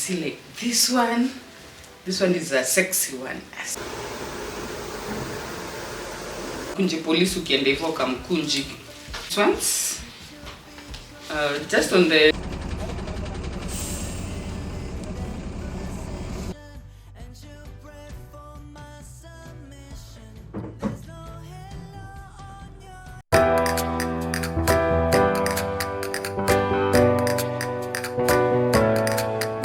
see like this one. This one is a sexy one. Kunji police ukienda hivyo Kamukunji. This one's just on the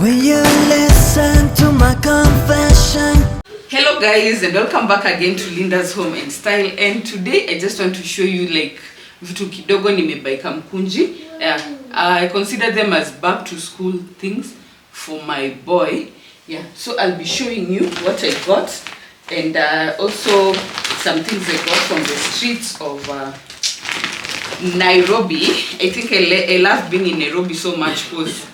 Will you listen to my confession? Hello guys, and welcome back again to Linda's Home and Style. And today I just want to show you like vitu kidogo nimebuy Kamukunji. Yeah, I consider them as back to school things for my boy. Yeah, so I'll be showing you what I got, and also some things I got from the streets of Nairobi. I think I love being in Nairobi so much because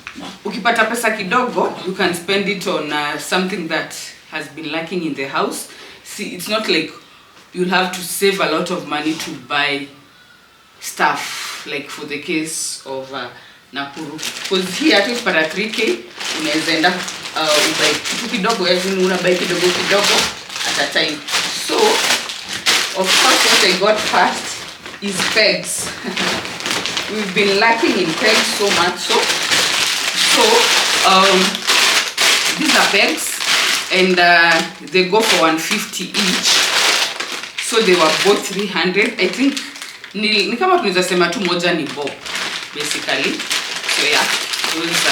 ukipata pesa kidogo, you can spend it on something that has been lacking in the house. See, it's not like you'll have to save a lot of money to buy stuff like for the case of Nakuru. Because here at least para 3K, unaweza enda ubuy kitu kidogo, yani unabuy kidogo kidogo at a time. So, of course, what I got first is pegs. We've been lacking in pegs so much. So these are pegs, and they go for 150 each. So they were both 300. I think ni kama tunaweza sema tu moja ni bob basically. So yeah, those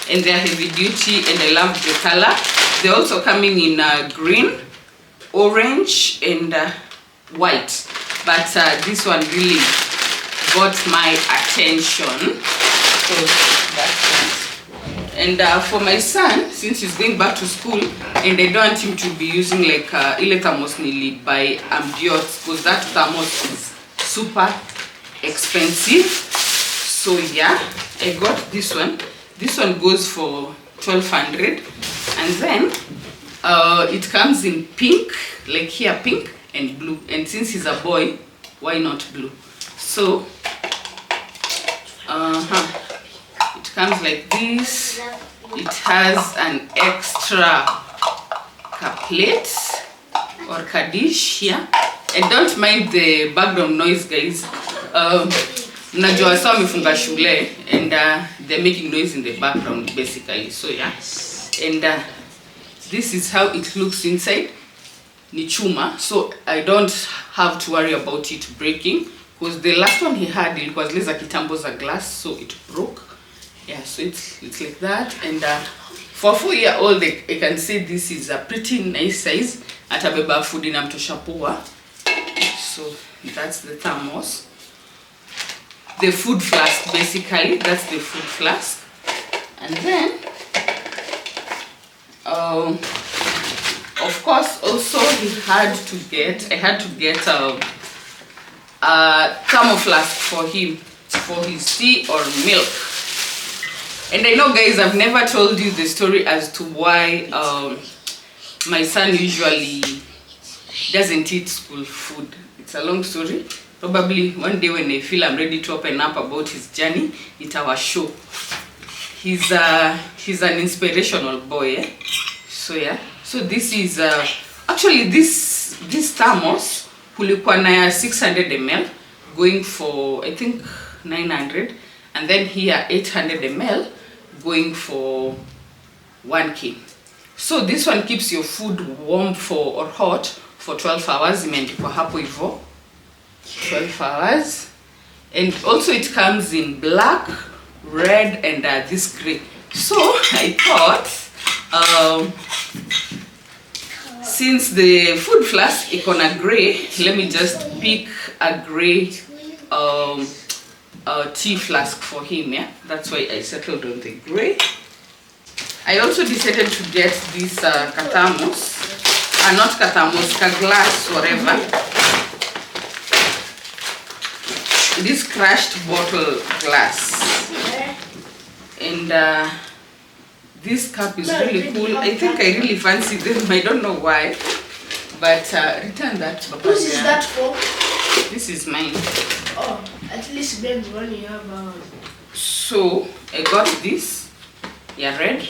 and they are heavy duty, and I love the color. They're also coming in green, orange, and white. But this one really got my attention. So that's it. And for my son, since he's going back to school, and I don't want him to be using like ile thermos nili by Ambiot, because that thermos is super expensive. So yeah, I got this one. This one goes for 1,200, and then it comes in pink, like here pink and blue. And since he's a boy, why not blue? So it comes like this. It has an extra plate or kadish here. And don't mind the background noise, guys. Najua sawa mifunga shule, and they're making noise in the background basically. So yeah. And this is how it looks inside. Ni chuma, so I don't have to worry about it breaking, because the last one he had, it was less kitambo za glass, so it broke. Yeah, so it's like that. And for a 4-year-old, I can say this is a pretty nice size. Atabeba food in amtosha poa. So that's the thermos. The food flask, basically, that's the food flask. And then of course, also I had to get a thermoflask for him for his tea or milk. And I know, guys, I've never told you the story as to why my son usually doesn't eat school food. It's a long story. Probably one day when I feel I'm ready to open up about his journey, it's our show. He's an inspirational boy, eh? So yeah. So this is actually this thermos kulikuwa na 600 ml going for I think 900, and then here 800 ml going for 1K. So this one keeps your food warm or hot for 12 hours. Imeandikwa hapo hivyo 12 hours. And also it comes in black, red, and this gray. So I thought since the food flask is on a gray, let me just pick a gray tea flask for him. Yeah, that's why I settled on the gray. I also decided to get this katamos, not katamos, glass, whatever. This crushed bottle glass. And this cup is really cool. I think I really fancy them. I don't know why. But return that. Whose is that for? This is mine. Oh, at least baby when you have So I got this. Yeah, red.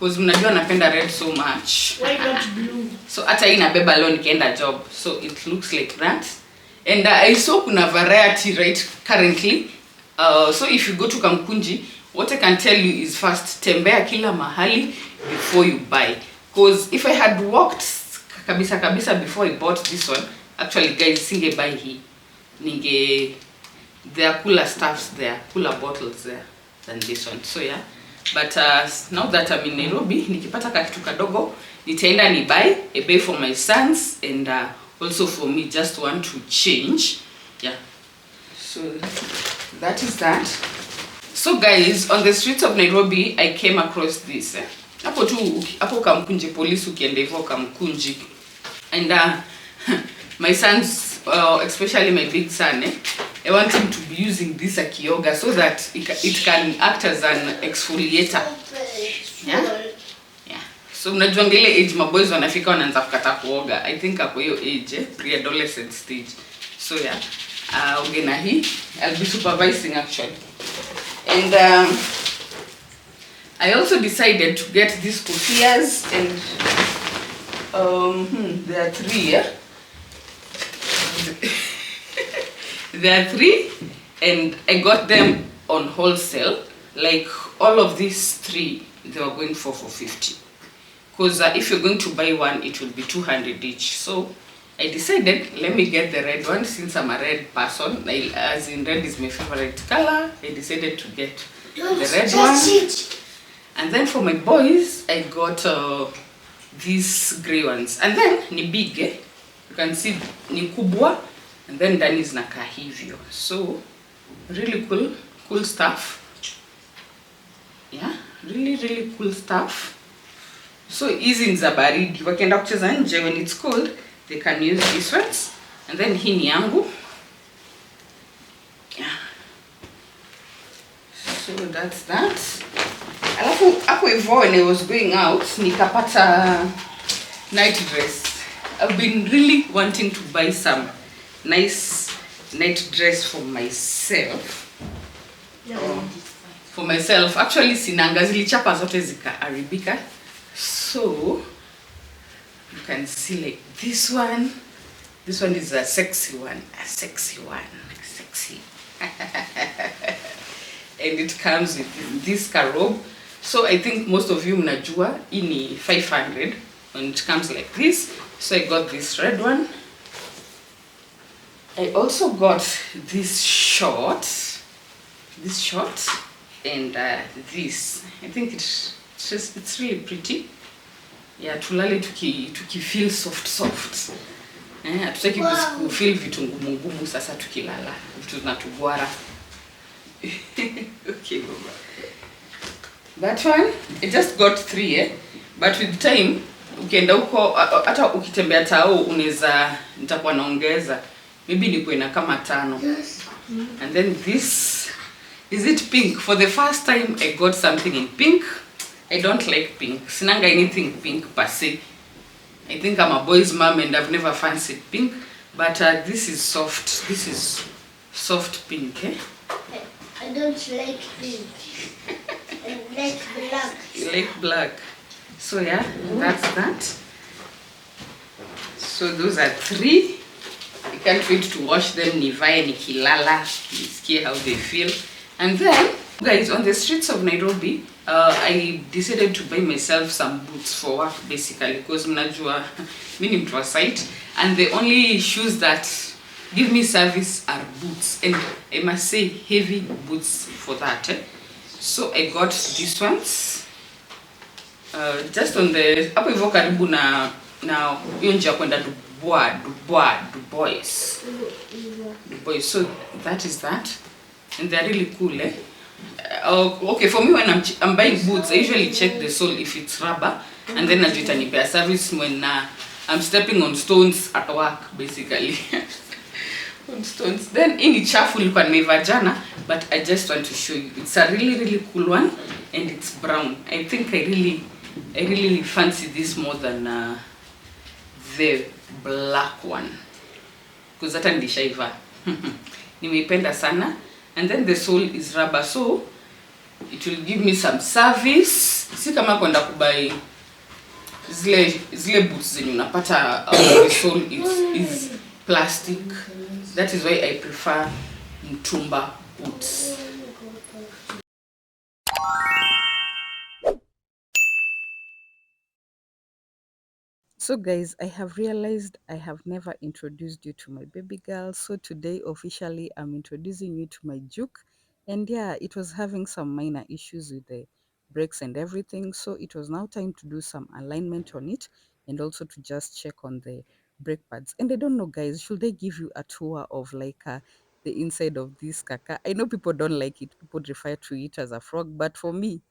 because mnajua napenda red so much. Why not blue? So hata hii nabeba leo nikienda job, so it looks like that. And I saw kuna variety right currently. So if you go to Kamukunji, what I can tell you is first tembea kila mahali before you buy, because if I had walked kabisa before I bought this one, actually guys, singe buy hii. There are cooler stuffs there, cooler bottles there than this one. So yeah, but now that I'm in Nairobi, nikipata kakitu kadogo nitaenda ni buy a bay for my sons, and also for me, just want to change. Yeah, so that is that. So guys, on the streets of Nairobi I came across this hapo tu hapo Kamukunji police ukienda hivyo Kamukunji, and my sons, especially my big son, I want him to be using this akioga so that it can act as an exfoliator. Yeah? Yeah. So unajua ngile age maboys wanafika wanaanza kukata kuoga. I think ako hiyo age, pre-adolescent stage. So yeah, ogena hii I'll be supervising actually. And I also decided to get these kofias, and there are 3, yeah? There are 3, and I got them on wholesale. Like all of these 3, they were going for 450. Because if you're going to buy one, it will be 200 each. So I decided, let me get the red one, since I'm a red person. As in, red is my favorite color. I decided to get the red one. And then for my boys, I got these gray ones. And then ni big, you can see ni kubwa, and then ndani zinakaa hivyo. So really cool stuff. Yeah, really cool stuff. So easy in za baridi. Wakienda kucheza nje, when it's cold, they can use these ones. And then hii ni yangu. Yeah. So that's that. Alafu hapo hivyo, when I was going out, nikapata night dress. I've been really wanting to buy some nice night dress for myself. For myself, actually sinanga zilichapa zote zikaharibika. So you can see like this one. This one is a sexy one, sexy. And it comes with this robe. So I think most of you mnajua hii ni 500 when it comes like this. So I got this red one. I also got this short, and this. I think it's really pretty. Yeah, tulale tuki feel soft. Hatutaki kufeel vitu ngumu sasa tukilala. Vitu zinatugwara. Okay, baba. That one, I just got 3, but with time ukienda huko hata ukitembea tao unaweza nitakuwa naongeza. Maybe nikuwe na kama 5. And then this, is it pink? For the first time I got something in pink. I don't like pink. Sinanga anything pink per se. I think I'm a boy's mom and I've never fancied pink. But this is soft. This is soft pink, I don't like pink. I like black. You like black. So yeah, that's that. So those are 3. I can't wait to wash them. Nivae nikilala, nisikie how they feel. And then, guys, on the streets of Nairobi, I decided to buy myself some boots for work, basically, because mnajua mimi ni mtu wa site, and the only shoes that give me service are boots, and I must say heavy boots for that. So I got these ones. Just on the hapo hivyo karibu na hiyo njia kwenda Du Bois. So that is that, and they're really cool. Okay, for me when I'm buying boots, I usually check the sole if it's rubber, and then I do it a service when I'm stepping on stones at work, basically. On stones. Then in chafu ilikuwa nimevaa jana, but I just want to show you. It's a really cool one, and it's brown. I think I really fancy this more than the black one, because hata ndishaiva. Nimeipenda sana. And then the sole is rubber, so It will give me some service. Si kama kwenda kubai zile boots zenye unapata the sole is plastic. That is why I prefer mtumba boots. So guys, I have realized I have never introduced you to my baby girl. So today officially I'm introducing you to my Juke. And yeah, it was having some minor issues with the brakes and everything. So it was now time to do some alignment on it and also to just check on the brake pads. And I don't know guys, should I give you a tour of like the inside of this kaka? I know people don't like it. People refer to it as a frog, but for me,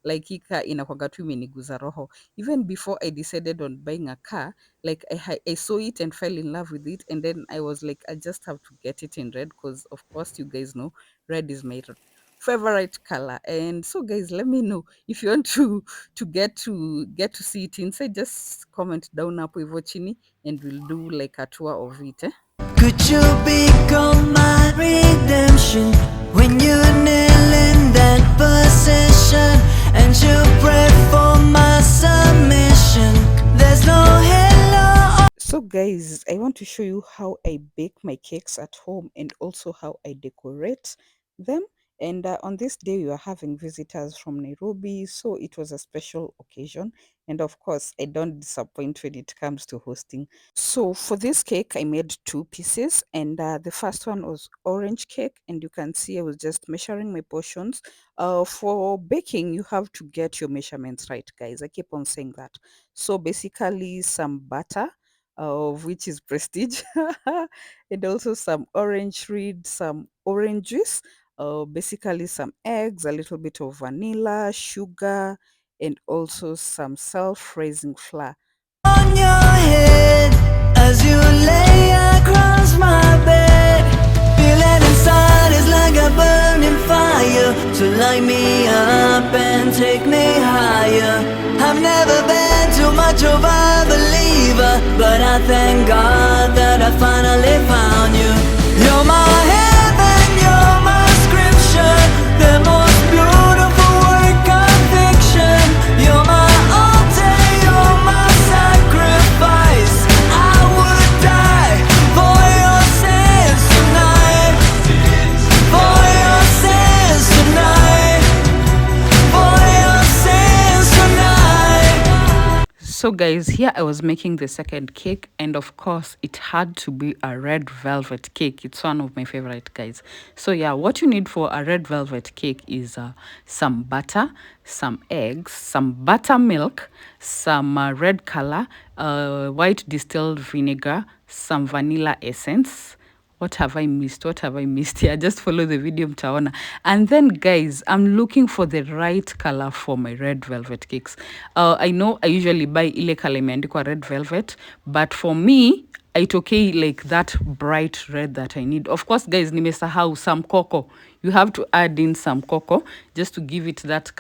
like hii car inakuanga tu imeniguza roho. Even before I decided on buying a car, like I saw it and fell in love with it, and then I was like, I just have to get it in red because of course you guys know red is my favorite color. And so guys, let me know if you want to get to see it inside. Just comment down hapo hivyo chini and we'll do like a tour of it. Could you become my redemption when you kneel in that position and you pray for my submission? There's no hello. So guys, I want to show you how I bake my cakes at home and also how I decorate them. And on this day, we are having visitors from Nairobi, so it was a special occasion. And of course, I don't disappoint when it comes to hosting. So for this cake, I made 2 pieces, and the first one was orange cake, and you can see I was just measuring my portions. For baking, you have to get your measurements right, guys. I keep on saying that. So basically, some butter, of which is prestige, and also some orange reed, some orange juice, basically some eggs, a little bit of vanilla, sugar, and also some self-raising flour. On your head as you lay across my bed, feeling inside is like a burning fire to light me up and take me higher. I've never been too much of a believer, but I thank God that I finally found you. You're my heaven, you're my scripture, the most beautiful work of fiction. You're my altar, you're my sacrifice. I would die for your sins tonight, for your sins tonight, for your sins tonight. So guys, here I was making the second cake, and of course it had to be a red velvet cake. It's one of my favorite, guys. So yeah, what you need for a red velvet cake is some butter, some eggs, some buttermilk, some red color, white distilled vinegar, some vanilla essence. What have I missed? What have I missed? Yeah, just follow the video mtaona. And then guys, I'm looking for the right color for my red velvet cakes. I know I usually buy ile color imeandikwa red velvet, but for me, it's okay like that bright red that I need. Of course, guys, nimesahau some cocoa. You have to add in some cocoa just to give it that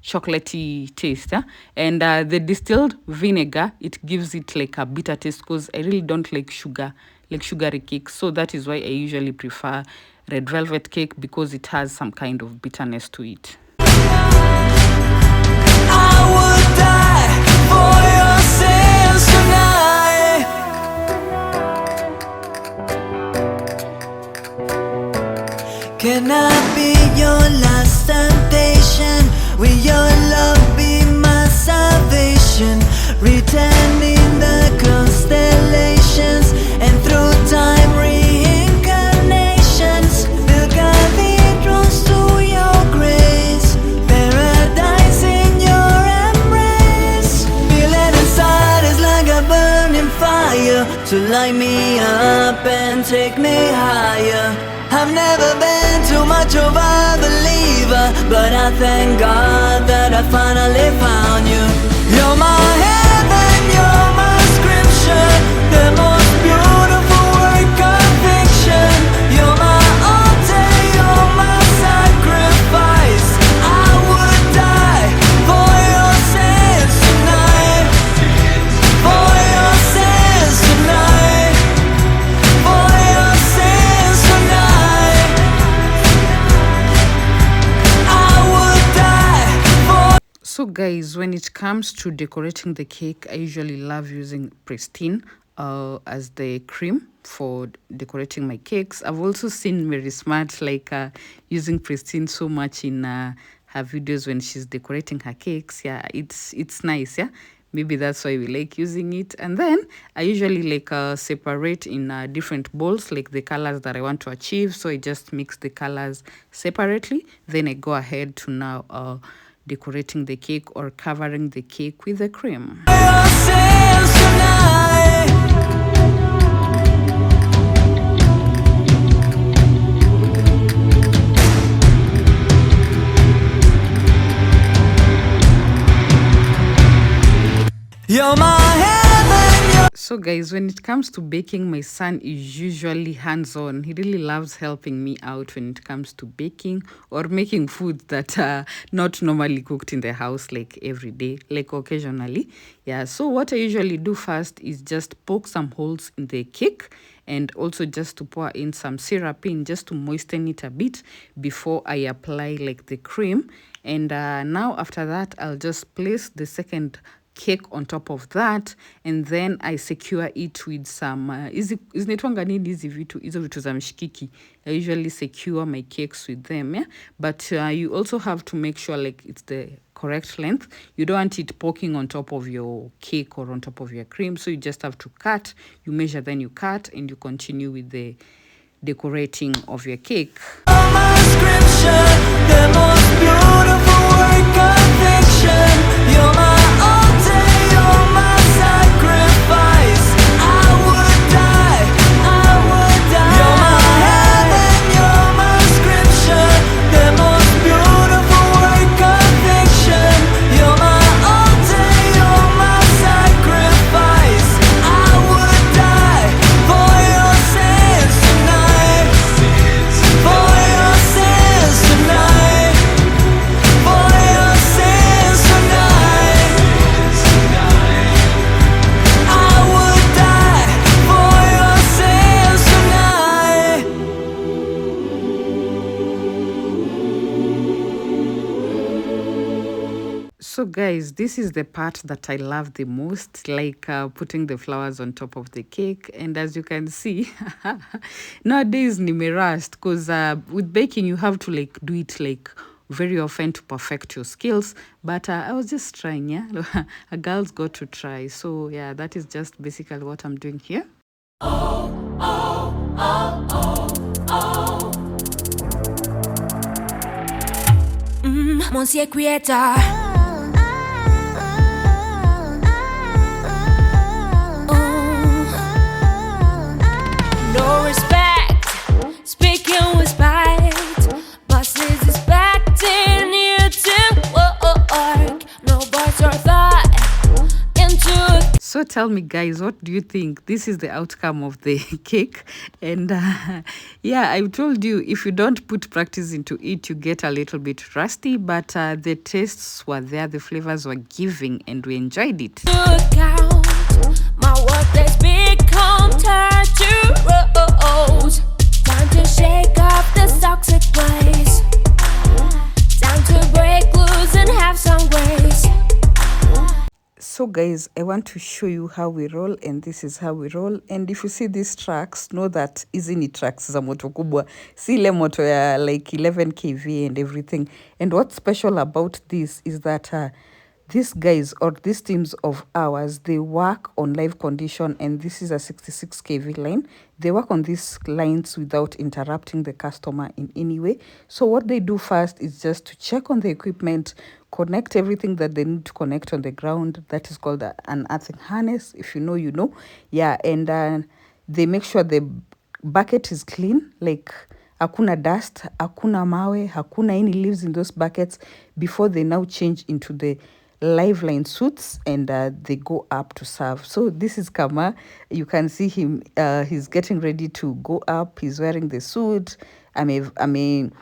chocolatey taste. Yeah? And the distilled vinegar, it gives it like a bitter taste because I really don't like sugar, like sugary cake. So that is why I usually prefer red velvet cake because it has some kind of bitterness to it. I would die for your sins tonight. Can I be your last temptation? Will your love be my salvation? Returning the constellations and through time reincarnations, build cathedrals to your grace, paradise in your embrace. Feeling inside is like a burning fire to light me up and take me higher. I've never been too much of a believer, but I thank God that I finally found you. You're my heaven, you're my scripture, the most beautiful work of fiction. You're my altar, you're my sacrifice. I would die for your sins tonight, for your sins tonight, for your sins tonight. I would guys, when it comes to decorating the cake, I usually love using Pristine as the cream for decorating my cakes. I've also seen Mary Smart like using Pristine so much in her videos when she's decorating her cakes. Yeah, it's nice. Yeah, maybe that's why we like using it. And then I usually like separate in different bowls like the colors that I want to achieve. So I just mix the colors separately, then I go ahead to now decorating the cake or covering the cake with the cream. You're my heaven, So guys, when it comes to baking, my son is usually hands-on. He really loves helping me out when it comes to baking or making food that are not normally cooked in the house like every day, like occasionally. Yeah, so what I usually do first is just poke some holes in the cake and also just to pour in some syrup in just to moisten it a bit before I apply like the cream. And now after that, I'll just place the second cake on top of that, and then I secure it with some zinaitwanga nini hizi vitu, hizo vitu za mshikiki. I usually secure my cakes with them, yeah. But you also have to make sure like it's the correct length. You don't want it poking on top of your cake or on top of your cream, so you just have to cut. You measure, then you cut, and you continue with the decorating of your cake. my scripture, the most beautiful work of fiction. You're my altar, you're my sacrifice. I would die, I would die. You're my heaven, you're my scripture, the most beautiful work of fiction. You're my altar, you're my sacrifice. I would die for your sins tonight. For your sins tonight. For your sins tonight. I would die for your sins tonight. So guys, this is the part that I love the most, like putting the flowers on top of the cake. And as you can see, nowadays nimerust because with baking you have to like do it like very often to perfect your skills. But I was just trying, yeah. A girl's got to try. So yeah, that is just basically what I'm doing here. Monsieur Creator. No respect, speaking with spite. Bosses expecting you to work. No boss or thought into. So tell me guys, what do you think? This is the outcome of the cake. And yeah, I told you, if you don't put practice into it, you get a little bit rusty. But the tastes were there, the flavors were giving, and we enjoyed it. Account. My workplace become turned to roads. Time to shake off this toxic place. Time to break loose and have some grace. So guys, I want to show you how we roll, and this is how we roll. And if you see these tracks, know that hizi ni tracks za moto kubwa, si ile moto ya like 11 kV and everything. And what's special about this is that these guys or these teams of ours, they work on live condition, and this is a 66 kV line. They work on these lines without interrupting the customer in any way. So what they do first is just to check on the equipment, connect everything that they need to connect on the ground. That is called an earthing harness. If you know, you know. Yeah, and they make sure the bucket is clean, like hakuna dust, hakuna mawe, hakuna any leaves in those buckets before they now change into the Liveline suits, and they go up to serve. So this is Kama. You can see him. He's getting ready to go up. He's wearing the suit. I mean,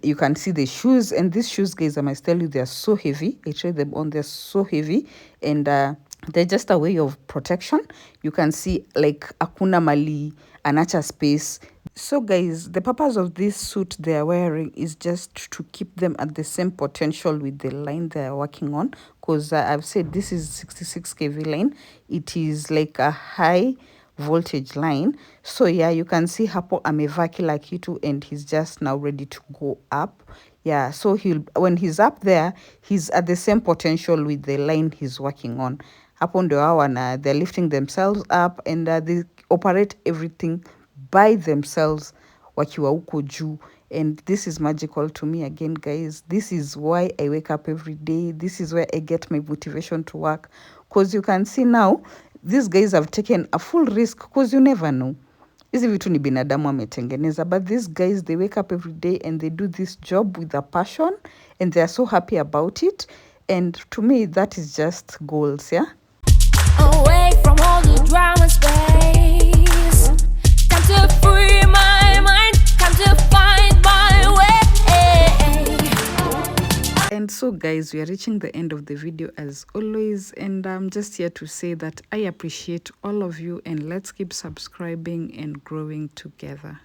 you can see the shoes, and these shoes, guys, I must tell you, they are so heavy. I tried them on. They're so heavy, and they're just a way of protection. You can see like akuna mali anacha space. So guys, the purpose of this suit they are wearing is just to keep them at the same potential with the line they are working on, because I've said this is 66 kV line. It is like a high voltage line. So yeah, you can see hapo amevaa kila kitu and he's just now ready to go up. Yeah, so when he's up there, he's at the same potential with the line he's working on. Hapo ndio hawa they're lifting themselves up and they operate everything by themselves wakiwa huko juu. And this is magical to me again, guys. This is why I wake up every day. This is where I get my motivation to work, because you can see now these guys have taken a full risk, because you never know, hizi vitu ni binadamu ametengeneza, but these guys, they wake up every day and they do this job with a passion and they are so happy about it. And to me, that is just goals. Yeah, Away from all the drama space, time to free my mind, time to find my way. and so guys, we are reaching the end of the video as always, and I'm just here to say that I appreciate all of you, and let's keep subscribing and growing together.